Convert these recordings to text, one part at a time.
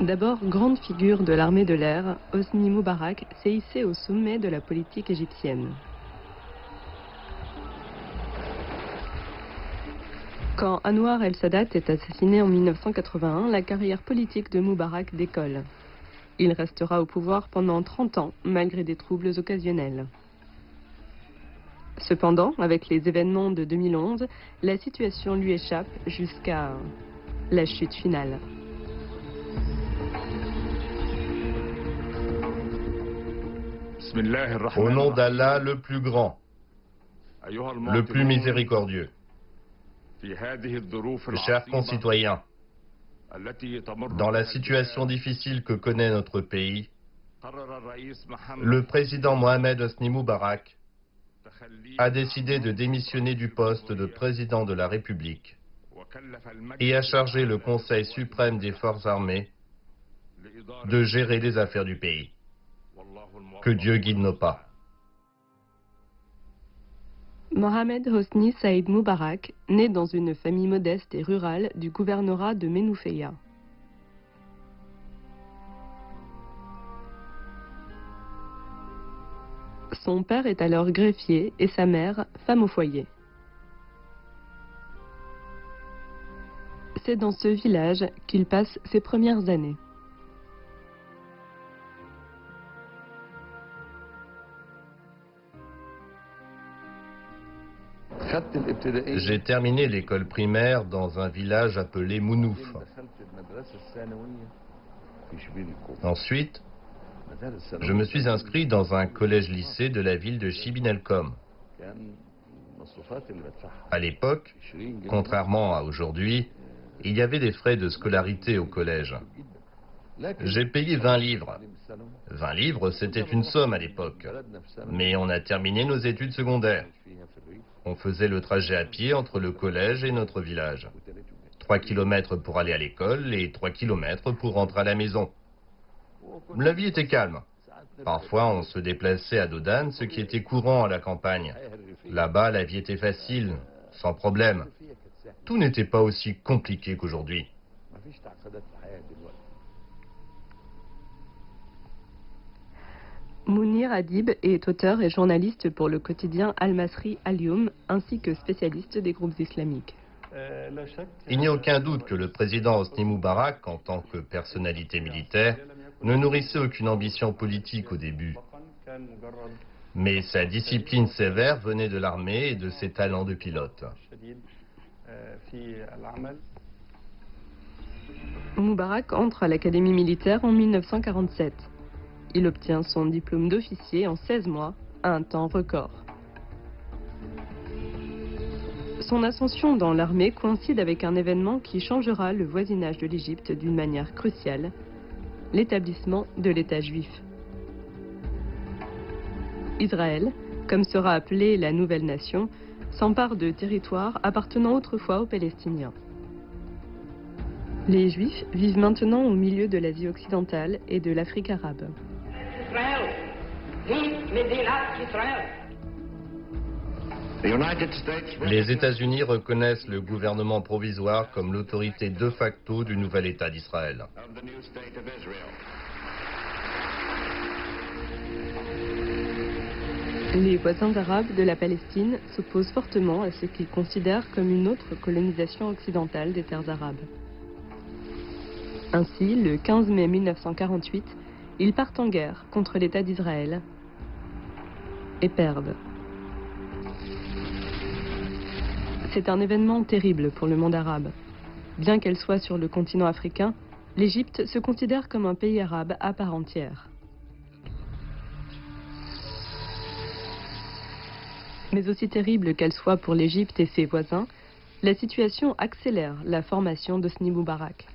D'abord grande figure de l'armée de l'air, Hosni Moubarak s'est hissé au sommet de la politique égyptienne. Quand Anwar el-Sadat est assassiné en 1981, la carrière politique de Moubarak décolle. Il restera au pouvoir pendant 30 ans, malgré des troubles occasionnels. Cependant, avec les événements de 2011, la situation lui échappe jusqu'à la chute finale. Au nom d'Allah le plus grand, le plus miséricordieux, chers concitoyens, dans la situation difficile que connaît notre pays, le président Mohamed Hosni Moubarak a décidé de démissionner du poste de président de la République et a chargé le Conseil suprême des forces armées de gérer les affaires du pays. Que Dieu guide nos pas. Mohamed Hosni Saïd Moubarak, né dans une famille modeste et rurale du gouvernorat de Ménouféia. Son père est alors greffier et sa mère, femme au foyer. C'est dans ce village qu'il passe ses premières années. J'ai terminé l'école primaire dans un village appelé Mounouf. Ensuite, je me suis inscrit dans un collège-lycée de la ville de Chibin-el-Kom. À l'époque, contrairement à aujourd'hui, il y avait des frais de scolarité au collège. J'ai payé 20 livres. 20 livres, c'était une somme à l'époque. Mais on a terminé nos études secondaires. On faisait le trajet à pied entre le collège et notre village. 3 kilomètres pour aller à l'école et 3 kilomètres pour rentrer à la maison. La vie était calme. Parfois, on se déplaçait à Dodane, ce qui était courant à la campagne. Là-bas, la vie était facile, sans problème. Tout n'était pas aussi compliqué qu'aujourd'hui. Mounir Adib est auteur et journaliste pour le quotidien Al-Masri Al-Youm, ainsi que spécialiste des groupes islamiques. Il n'y a aucun doute que le président Hosni Moubarak, en tant que personnalité militaire, ne nourrissait aucune ambition politique au début. Mais sa discipline sévère venait de l'armée et de ses talents de pilote. Moubarak entre à l'académie militaire en 1947. Il obtient son diplôme d'officier en 16 mois, à un temps record. Son ascension dans l'armée coïncide avec un événement qui changera le voisinage de l'Égypte d'une manière cruciale, l'établissement de l'État juif. Israël, comme sera appelée la nouvelle nation, s'empare de territoires appartenant autrefois aux Palestiniens. Les Juifs vivent maintenant au milieu de l'Asie occidentale et de l'Afrique arabe. Les États-Unis reconnaissent le gouvernement provisoire comme l'autorité de facto du nouvel État d'Israël. Les voisins arabes de la Palestine s'opposent fortement à ce qu'ils considèrent comme une autre colonisation occidentale des terres arabes. Ainsi, le 15 mai 1948, ils partent en guerre contre l'État d'Israël et perdent. C'est un événement terrible pour le monde arabe. Bien qu'elle soit sur le continent africain, l'Égypte se considère comme un pays arabe à part entière. Mais aussi terrible qu'elle soit pour l'Égypte et ses voisins, la situation accélère la formation d'Hosni Moubarak.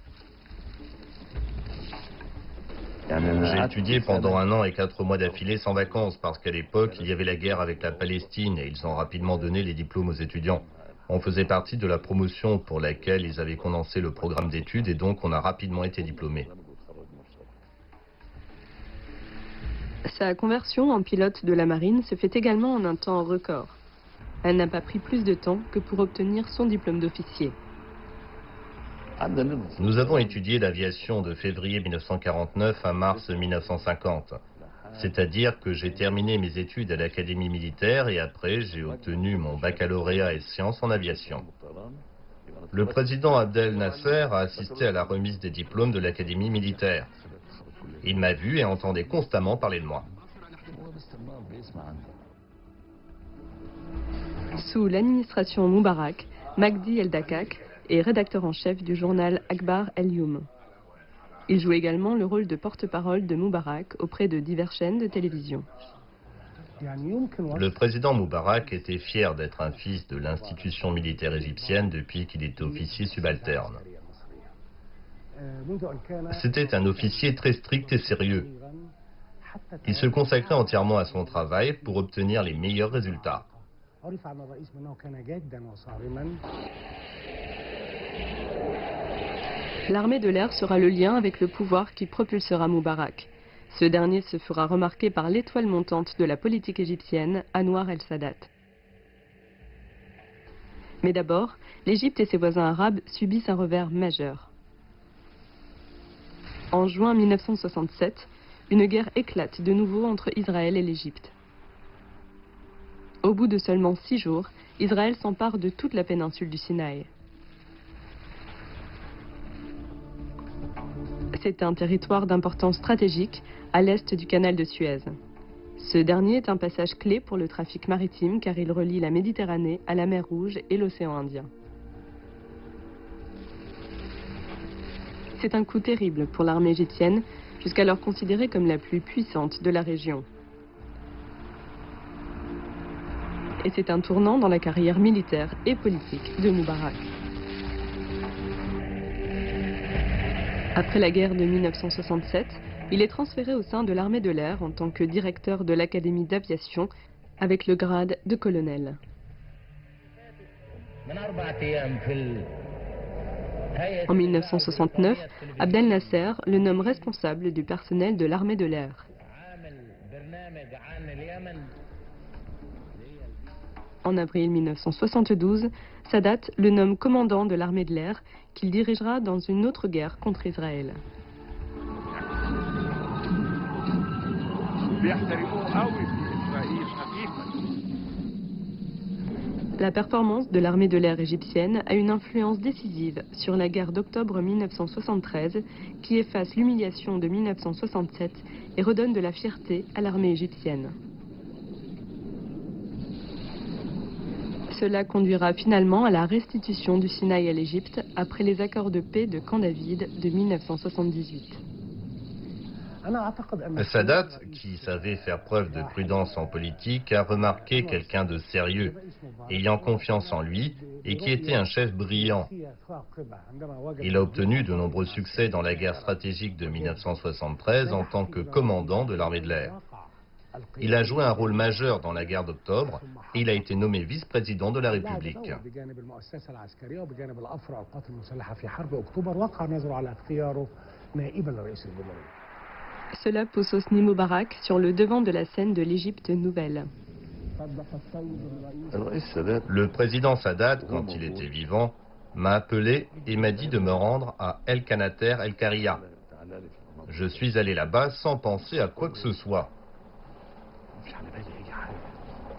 J'ai étudié pendant 1 an et 4 mois d'affilée sans vacances parce qu'à l'époque, il y avait la guerre avec la Palestine et ils ont rapidement donné les diplômes aux étudiants. On faisait partie de la promotion pour laquelle ils avaient condensé le programme d'études et donc on a rapidement été diplômés. Sa conversion en pilote de la marine se fait également en un temps record. Elle n'a pas pris plus de temps que pour obtenir son diplôme d'officier. Nous avons étudié l'aviation de février 1949 à mars 1950. C'est-à-dire que j'ai terminé mes études à l'académie militaire et après j'ai obtenu mon baccalauréat et sciences en aviation. Le président Abdel Nasser a assisté à la remise des diplômes de l'académie militaire. Il m'a vu et entendait constamment parler de moi. Sous l'administration Moubarak, Magdi El-Dakak est rédacteur en chef du journal Akhbar El-Youm. Il joue également le rôle de porte-parole de Moubarak auprès de diverses chaînes de télévision. Le président Moubarak était fier d'être un fils de l'institution militaire égyptienne depuis qu'il était officier subalterne. C'était un officier très strict et sérieux. Il se consacrait entièrement à son travail pour obtenir les meilleurs résultats. L'armée de l'air sera le lien avec le pouvoir qui propulsera Moubarak. Ce dernier se fera remarquer par l'étoile montante de la politique égyptienne, Anwar el-Sadat. Mais d'abord, l'Égypte et ses voisins arabes subissent un revers majeur. En juin 1967, une guerre éclate de nouveau entre Israël et l'Égypte. Au bout de seulement 6 jours, Israël s'empare de toute la péninsule du Sinaï. C'est un territoire d'importance stratégique à l'est du canal de Suez. Ce dernier est un passage clé pour le trafic maritime car il relie la Méditerranée à la mer Rouge et l'océan Indien. C'est un coup terrible pour l'armée égyptienne, jusqu'alors considérée comme la plus puissante de la région. Et c'est un tournant dans la carrière militaire et politique de Moubarak. Après la guerre de 1967, il est transféré au sein de l'armée de l'air en tant que directeur de l'académie d'aviation avec le grade de colonel. En 1969, Abdel Nasser le nomme responsable du personnel de l'armée de l'air. En avril 1972, Sadat le nomme commandant de l'armée de l'air qu'il dirigera dans une autre guerre contre Israël. La performance de l'armée de l'air égyptienne a une influence décisive sur la guerre d'octobre 1973 qui efface l'humiliation de 1967 et redonne de la fierté à l'armée égyptienne. Cela conduira finalement à la restitution du Sinaï à l'Égypte après les accords de paix de Camp David de 1978. Sadat, qui savait faire preuve de prudence en politique, a remarqué quelqu'un de sérieux, ayant confiance en lui et qui était un chef brillant. Il a obtenu de nombreux succès dans la guerre stratégique de 1973 en tant que commandant de l'armée de l'air. Il a joué un rôle majeur dans la guerre d'octobre et il a été nommé vice-président de la République. Cela pousse Hosni Moubarak sur le devant de la scène de l'Égypte nouvelle. Le président Sadat, quand il était vivant, m'a appelé et m'a dit de me rendre à El Kanater El Karia. Je suis allé là-bas sans penser à quoi que ce soit.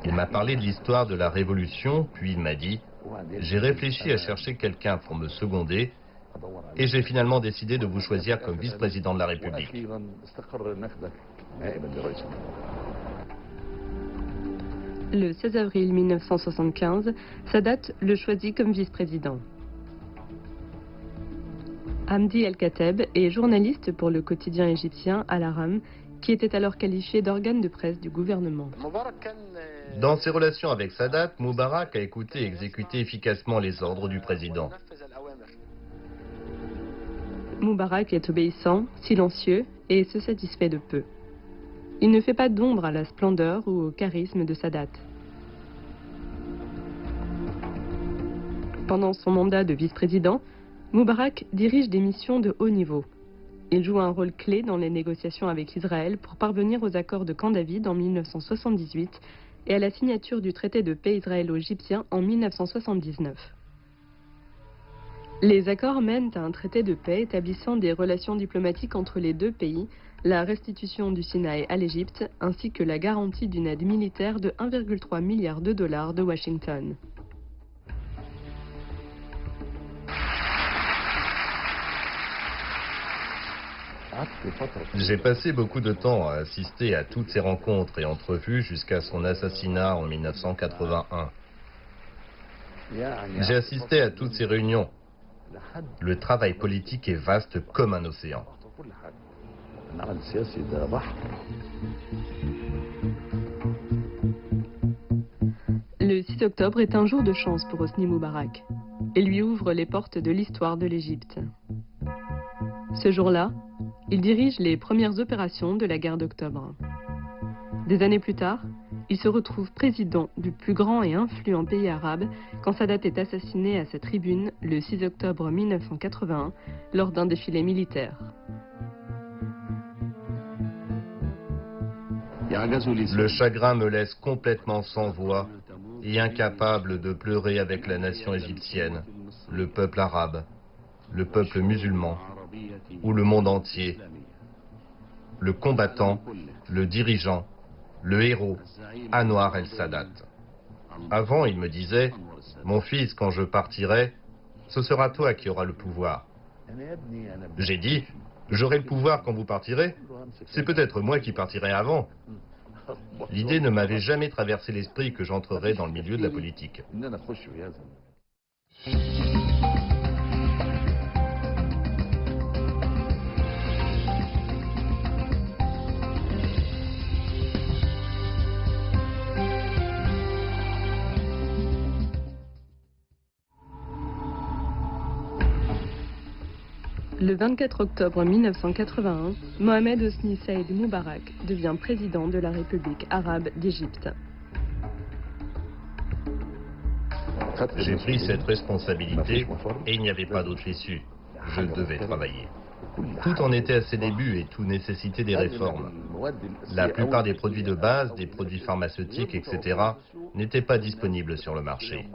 Il m'a parlé de l'histoire de la Révolution, puis il m'a dit « J'ai réfléchi à chercher quelqu'un pour me seconder et j'ai finalement décidé de vous choisir comme vice-président de la République. » Le 16 avril 1975, Sadat le choisit comme vice-président. Hamdi El-Kateb est journaliste pour le quotidien égyptien Al-Ahram, qui était alors qualifié d'organe de presse du gouvernement. Dans ses relations avec Sadat, Moubarak a écouté et exécuté efficacement les ordres du président. Moubarak est obéissant, silencieux et se satisfait de peu. Il ne fait pas d'ombre à la splendeur ou au charisme de Sadat. Pendant son mandat de vice-président, Moubarak dirige des missions de haut niveau. Il joue un rôle clé dans les négociations avec Israël pour parvenir aux accords de Camp David en 1978 et à la signature du traité de paix israélo-égyptien en 1979. Les accords mènent à un traité de paix établissant des relations diplomatiques entre les deux pays, la restitution du Sinaï à l'Égypte, ainsi que la garantie d'une aide militaire de 1,3 milliard de dollars de Washington. J'ai passé beaucoup de temps à assister à toutes ces rencontres et entrevues jusqu'à son assassinat en 1981. J'ai assisté à toutes ces réunions. Le travail politique est vaste comme un océan. Le 6 octobre est un jour de chance pour Hosni Moubarak et lui ouvre les portes de l'histoire de l'Égypte. Ce jour-là, il dirige les premières opérations de la guerre d'octobre. Des années plus tard, il se retrouve président du plus grand et influent pays arabe quand Sadat est assassiné à sa tribune le 6 octobre 1981 lors d'un défilé militaire. Le chagrin me laisse complètement sans voix et incapable de pleurer avec la nation égyptienne, le peuple arabe, le peuple musulman ou le monde entier. Le combattant, le dirigeant, le héros, Anwar el-Sadat. Avant, il me disait, « Mon fils, quand je partirai, ce sera toi qui auras le pouvoir. » J'ai dit, « J'aurai le pouvoir quand vous partirez. C'est peut-être moi qui partirai avant. » L'idée ne m'avait jamais traversé l'esprit que j'entrerais dans le milieu de la politique. Le 24 octobre 1981, Mohamed Hosni Saïd Moubarak devient président de la République arabe d'Égypte. J'ai pris cette responsabilité et il n'y avait pas d'autre issue. Je devais travailler. Tout en était à ses débuts et tout nécessitait des réformes. La plupart des produits de base, des produits pharmaceutiques, etc. n'étaient pas disponibles sur le marché.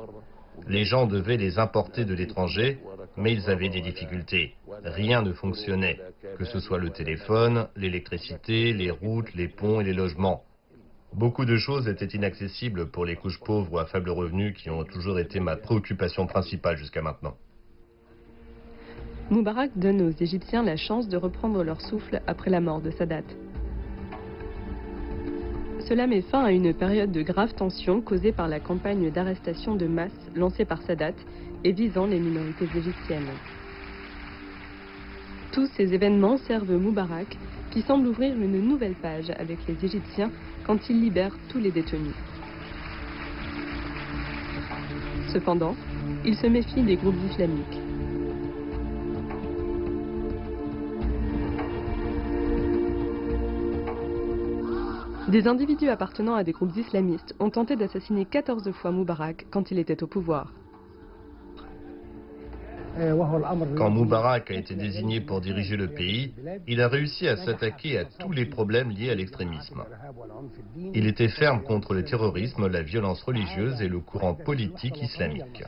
Les gens devaient les importer de l'étranger, mais ils avaient des difficultés. Rien ne fonctionnait, que ce soit le téléphone, l'électricité, les routes, les ponts et les logements. Beaucoup de choses étaient inaccessibles pour les couches pauvres ou à faible revenu qui ont toujours été ma préoccupation principale jusqu'à maintenant. Moubarak donne aux Égyptiens la chance de reprendre leur souffle après la mort de Sadat. Cela met fin à une période de graves tensions causée par la campagne d'arrestation de masse lancée par Sadat et visant les minorités égyptiennes. Tous ces événements servent Moubarak, qui semble ouvrir une nouvelle page avec les Égyptiens quand il libère tous les détenus. Cependant, il se méfie des groupes islamiques. Des individus appartenant à des groupes islamistes ont tenté d'assassiner 14 fois Moubarak quand il était au pouvoir. Quand Moubarak a été désigné pour diriger le pays, il a réussi à s'attaquer à tous les problèmes liés à l'extrémisme. Il était ferme contre le terrorisme, la violence religieuse et le courant politique islamique.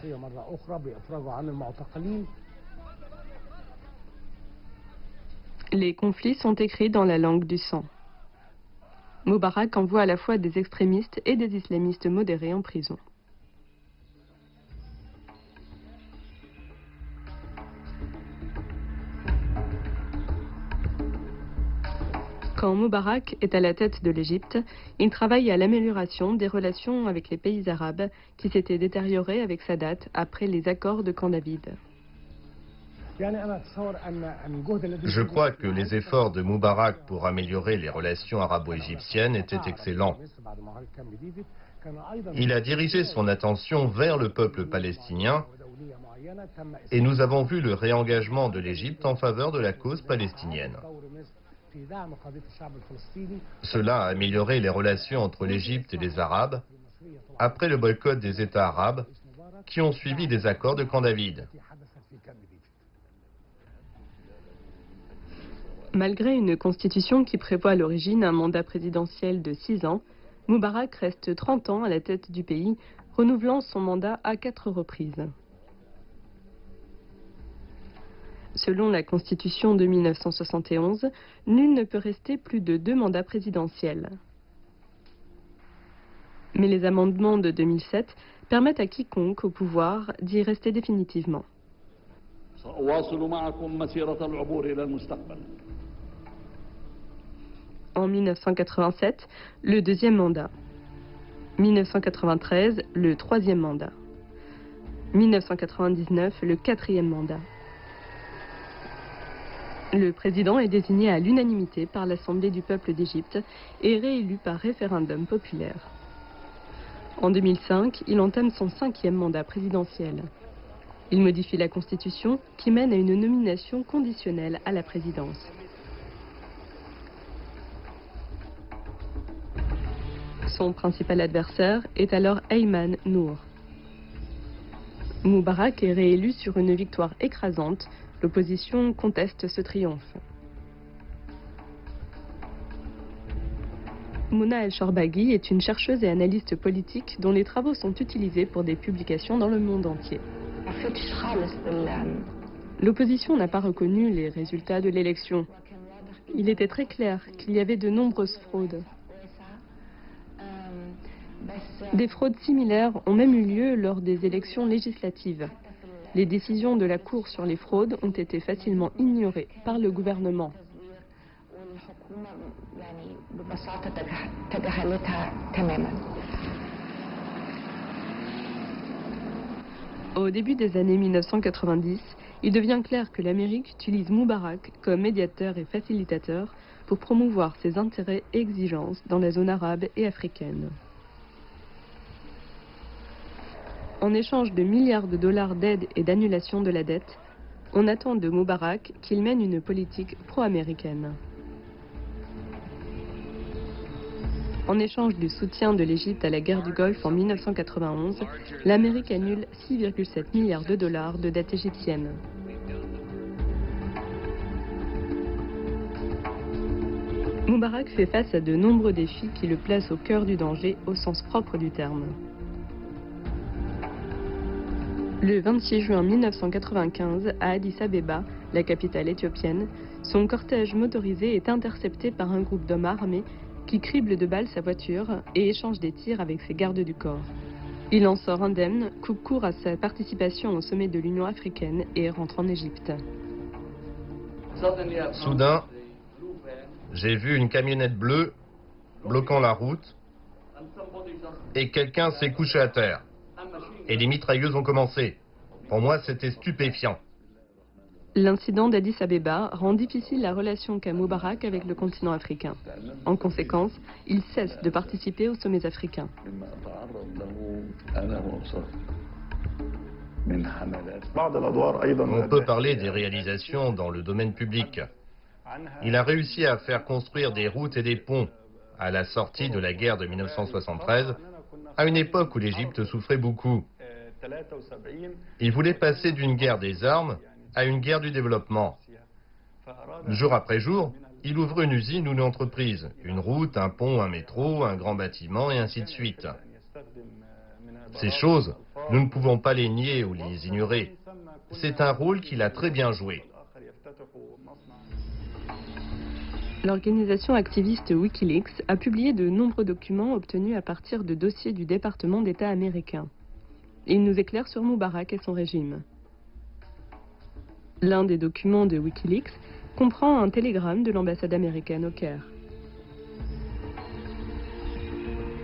Les conflits sont écrits dans la langue du sang. Moubarak envoie à la fois des extrémistes et des islamistes modérés en prison. Quand Moubarak est à la tête de l'Égypte, il travaille à l'amélioration des relations avec les pays arabes qui s'étaient détériorées avec Sadat après les accords de Camp David. Je crois que les efforts de Moubarak pour améliorer les relations arabo-égyptiennes étaient excellents. Il a dirigé son attention vers le peuple palestinien et nous avons vu le réengagement de l'Égypte en faveur de la cause palestinienne. Cela a amélioré les relations entre l'Égypte et les Arabes après le boycott des États arabes qui ont suivi des accords de Camp David. Malgré une constitution qui prévoit à l'origine un mandat présidentiel de 6 ans, Moubarak reste 30 ans à la tête du pays, renouvelant son mandat à 4 reprises. Selon la Constitution de 1971, nul ne peut rester plus de 2 mandats présidentiels. Mais les amendements de 2007 permettent à quiconque au pouvoir d'y rester définitivement. En 1987, le 2e mandat. 1993, le 3e mandat. 1999, le 4e mandat. Le président est désigné à l'unanimité par l'Assemblée du peuple d'Égypte et réélu par référendum populaire. En 2005, il entame son 5e mandat présidentiel. Il modifie la Constitution qui mène à une nomination conditionnelle à la présidence. Son principal adversaire est alors Ayman Nour. Moubarak est réélu sur une victoire écrasante. L'opposition conteste ce triomphe. Mouna El-Shorbagy est une chercheuse et analyste politique dont les travaux sont utilisés pour des publications dans le monde entier. L'opposition n'a pas reconnu les résultats de l'élection. Il était très clair qu'il y avait de nombreuses fraudes. Des fraudes similaires ont même eu lieu lors des élections législatives. Les décisions de la Cour sur les fraudes ont été facilement ignorées par le gouvernement. Au début des années 1990, il devient clair que l'Amérique utilise Moubarak comme médiateur et facilitateur pour promouvoir ses intérêts et exigences dans la zone arabe et africaine. En échange de milliards de dollars d'aide et d'annulation de la dette, on attend de Moubarak qu'il mène une politique pro-américaine. En échange du soutien de l'Égypte à la guerre du Golfe en 1991, l'Amérique annule 6,7 milliards de dollars de dette égyptienne. Moubarak fait face à de nombreux défis qui le placent au cœur du danger au sens propre du terme. Le 26 juin 1995, à Addis Abeba, la capitale éthiopienne, son cortège motorisé est intercepté par un groupe d'hommes armés qui crible de balles sa voiture et échange des tirs avec ses gardes du corps. Il en sort indemne, coupe court à sa participation au sommet de l'Union africaine et rentre en Égypte. Soudain, j'ai vu une camionnette bleue bloquant la route et quelqu'un s'est couché à terre. Et les mitrailleuses ont commencé. Pour moi, c'était stupéfiant. L'incident d'Addis Abeba rend difficile la relation qu'a Moubarak avec le continent africain. En conséquence, il cesse de participer aux sommets africains. On peut parler des réalisations dans le domaine public. Il a réussi à faire construire des routes et des ponts à la sortie de la guerre de 1973, à une époque où l'Égypte souffrait beaucoup. Il voulait passer d'une guerre des armes à une guerre du développement. Jour après jour, il ouvre une usine ou une entreprise, une route, un pont, un métro, un grand bâtiment et ainsi de suite. Ces choses, nous ne pouvons pas les nier ou les ignorer. C'est un rôle qu'il a très bien joué. L'organisation activiste Wikileaks a publié de nombreux documents obtenus à partir de dossiers du département d'État américain. Il nous éclaire sur Moubarak et son régime. L'un des documents de Wikileaks comprend un télégramme de l'ambassade américaine au Caire.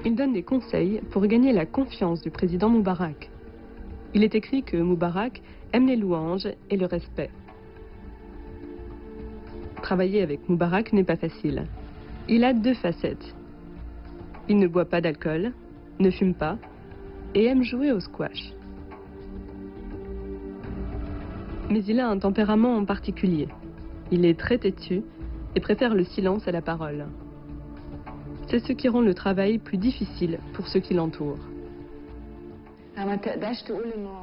Il donne des conseils pour gagner la confiance du président Moubarak. Il est écrit que Moubarak aime les louanges et le respect. Travailler avec Moubarak n'est pas facile. Il a 2 facettes. Il ne boit pas d'alcool, ne fume pas et aime jouer au squash. Mais il a un tempérament en particulier. Il est très têtu et préfère le silence à la parole. C'est ce qui rend le travail plus difficile pour ceux qui l'entourent.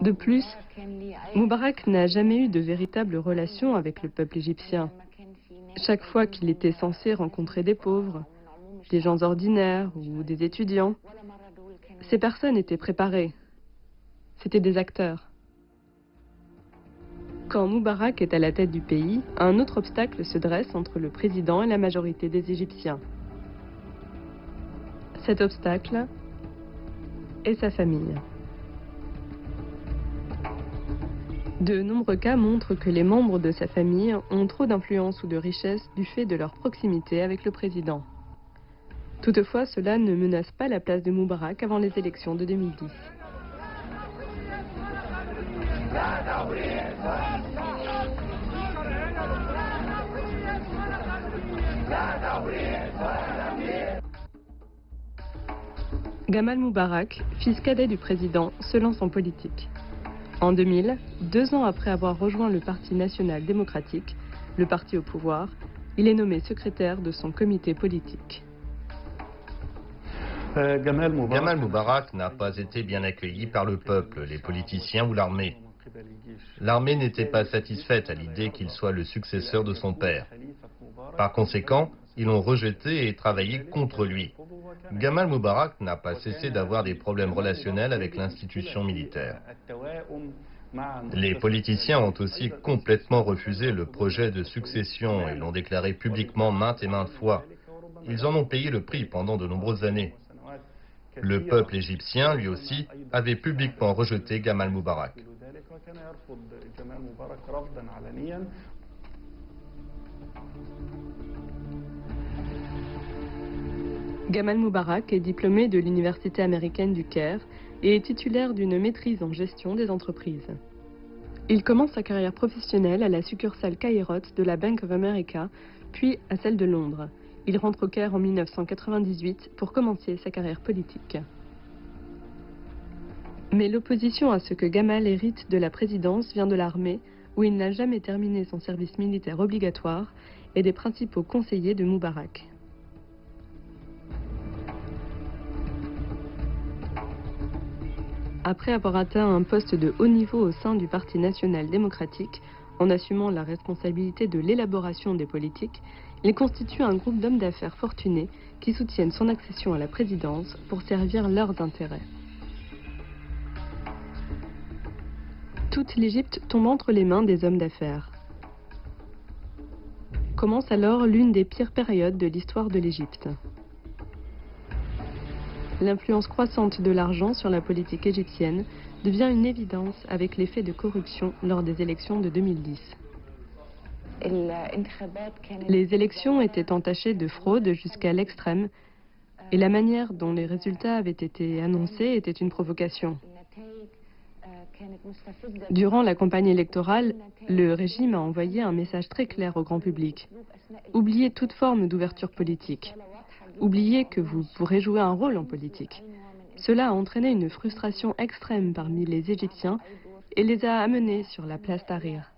De plus, Moubarak n'a jamais eu de véritable relation avec le peuple égyptien. Chaque fois qu'il était censé rencontrer des pauvres, des gens ordinaires ou des étudiants, ces personnes étaient préparées. C'étaient des acteurs. Quand Moubarak est à la tête du pays, un autre obstacle se dresse entre le président et la majorité des Égyptiens. Cet obstacle est sa famille. De nombreux cas montrent que les membres de sa famille ont trop d'influence ou de richesse du fait de leur proximité avec le président. Toutefois, cela ne menace pas la place de Moubarak avant les élections de 2010. Gamal Moubarak, fils cadet du président, se lance en politique. En 2000, 2 ans après avoir rejoint le Parti national démocratique, le parti au pouvoir, il est nommé secrétaire de son comité politique. Gamal Moubarak n'a pas été bien accueilli par le peuple, les politiciens ou l'armée. L'armée n'était pas satisfaite à l'idée qu'il soit le successeur de son père. Par conséquent, ils l'ont rejeté et travaillé contre lui. Gamal Moubarak n'a pas cessé d'avoir des problèmes relationnels avec l'institution militaire. Les politiciens ont aussi complètement refusé le projet de succession et l'ont déclaré publiquement maintes et maintes fois. Ils en ont payé le prix pendant de nombreuses années. Le peuple égyptien, lui aussi, avait publiquement rejeté Gamal Moubarak. Gamal Moubarak est diplômé de l'université américaine du Caire et est titulaire d'une maîtrise en gestion des entreprises. Il commence sa carrière professionnelle à la succursale Caïrote de la Bank of America, puis à celle de Londres. Il rentre au Caire en 1998 pour commencer sa carrière politique. Mais l'opposition à ce que Gamal hérite de la présidence vient de l'armée, où il n'a jamais terminé son service militaire obligatoire, et des principaux conseillers de Moubarak. Après avoir atteint un poste de haut niveau au sein du Parti national démocratique, en assumant la responsabilité de l'élaboration des politiques, il constitue un groupe d'hommes d'affaires fortunés qui soutiennent son accession à la présidence pour servir leurs intérêts. Toute l'Égypte tombe entre les mains des hommes d'affaires. Commence alors l'une des pires périodes de l'histoire de l'Égypte. L'influence croissante de l'argent sur la politique égyptienne devient une évidence avec les faits de corruption lors des élections de 2010. Les élections étaient entachées de fraude jusqu'à l'extrême et la manière dont les résultats avaient été annoncés était une provocation. Durant la campagne électorale, le régime a envoyé un message très clair au grand public. Oubliez toute forme d'ouverture politique. Oubliez que vous pourrez jouer un rôle en politique. Cela a entraîné une frustration extrême parmi les Égyptiens et les a amenés sur la place Tahrir.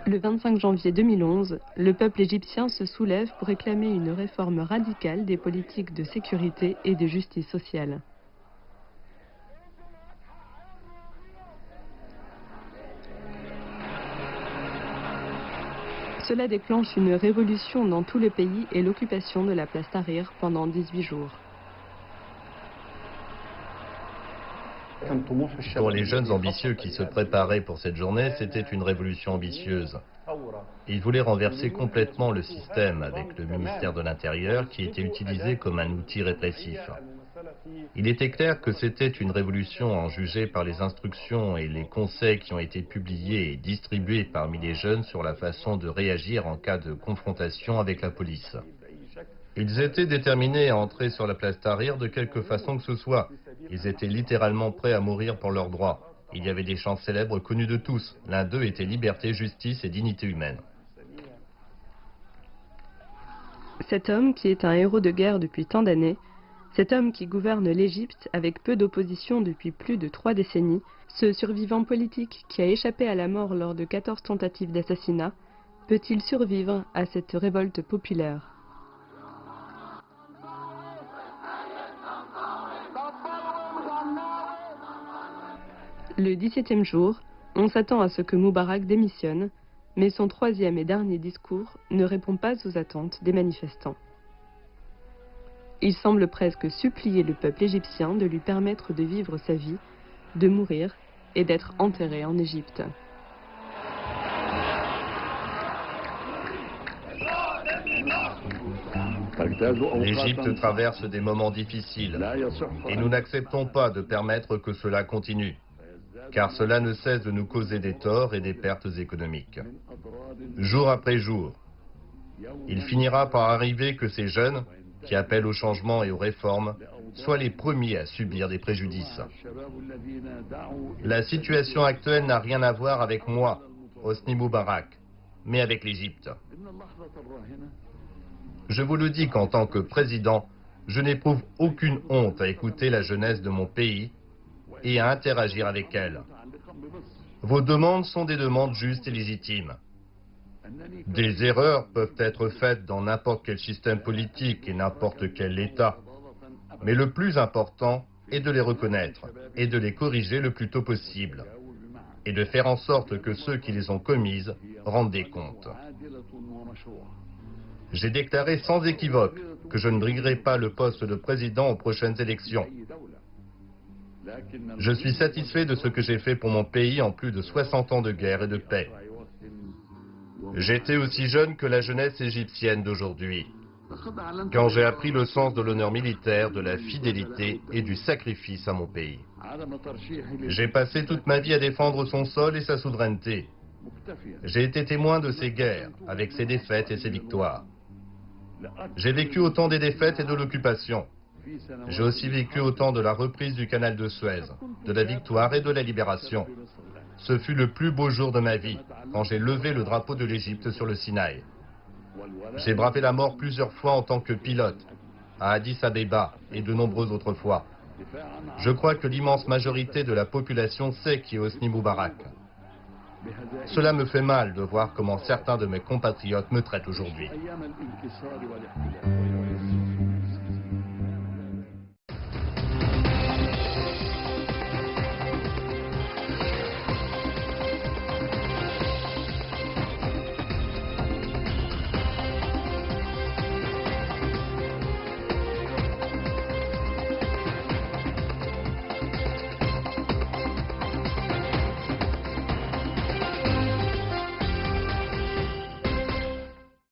Le 25 janvier 2011, le peuple égyptien se soulève pour réclamer une réforme radicale des politiques de sécurité et de justice sociale. Cela déclenche une révolution dans tout le pays et l'occupation de la place Tahrir pendant 18 jours. Pour les jeunes ambitieux qui se préparaient pour cette journée, c'était une révolution ambitieuse. Ils voulaient renverser complètement le système avec le ministère de l'Intérieur qui était utilisé comme un outil répressif. Il était clair que c'était une révolution en juger par les instructions et les conseils qui ont été publiés et distribués parmi les jeunes sur la façon de réagir en cas de confrontation avec la police. Ils étaient déterminés à entrer sur la place Tahrir de quelque façon que ce soit. Ils étaient littéralement prêts à mourir pour leurs droits. Il y avait des chants célèbres connus de tous. L'un d'eux était liberté, justice et dignité humaine. Cet homme, qui est un héros de guerre depuis tant d'années, cet homme qui gouverne l'Égypte avec peu d'opposition depuis plus de 3 décennies, ce survivant politique qui a échappé à la mort lors de 14 tentatives d'assassinat, peut-il survivre à cette révolte populaire ? Le 17e jour, on s'attend à ce que Moubarak démissionne, mais son 3e et dernier discours ne répond pas aux attentes des manifestants. Il semble presque supplier le peuple égyptien de lui permettre de vivre sa vie, de mourir et d'être enterré en Égypte. L'Égypte traverse des moments difficiles et nous n'acceptons pas de permettre que cela continue, car cela ne cesse de nous causer des torts et des pertes économiques. Jour après jour, il finira par arriver que ces jeunes, qui appellent au changement et aux réformes, soient les premiers à subir des préjudices. La situation actuelle n'a rien à voir avec moi, Hosni Moubarak, mais avec l'Égypte. Je vous le dis qu'en tant que président, je n'éprouve aucune honte à écouter la jeunesse de mon pays et à interagir avec elle. Vos demandes sont des demandes justes et légitimes. Des erreurs peuvent être faites dans n'importe quel système politique et n'importe quel État. Mais le plus important est de les reconnaître et de les corriger le plus tôt possible. Et de faire en sorte que ceux qui les ont commises rendent des comptes. J'ai déclaré sans équivoque que je ne briguerai pas le poste de président aux prochaines élections. Je suis satisfait de ce que j'ai fait pour mon pays en plus de 60 ans de guerre et de paix. J'étais aussi jeune que la jeunesse égyptienne d'aujourd'hui, quand j'ai appris le sens de l'honneur militaire, de la fidélité et du sacrifice à mon pays. J'ai passé toute ma vie à défendre son sol et sa souveraineté. J'ai été témoin de ses guerres, avec ses défaites et ses victoires. J'ai vécu au temps des défaites et de l'occupation. J'ai aussi vécu au temps de la reprise du canal de Suez, de la victoire et de la libération. Ce fut le plus beau jour de ma vie, quand j'ai levé le drapeau de l'Égypte sur le Sinaï. J'ai bravé la mort plusieurs fois en tant que pilote, à Addis Abeba et de nombreuses autres fois. Je crois que l'immense majorité de la population sait qui est Hosni Moubarak. Cela me fait mal de voir comment certains de mes compatriotes me traitent aujourd'hui.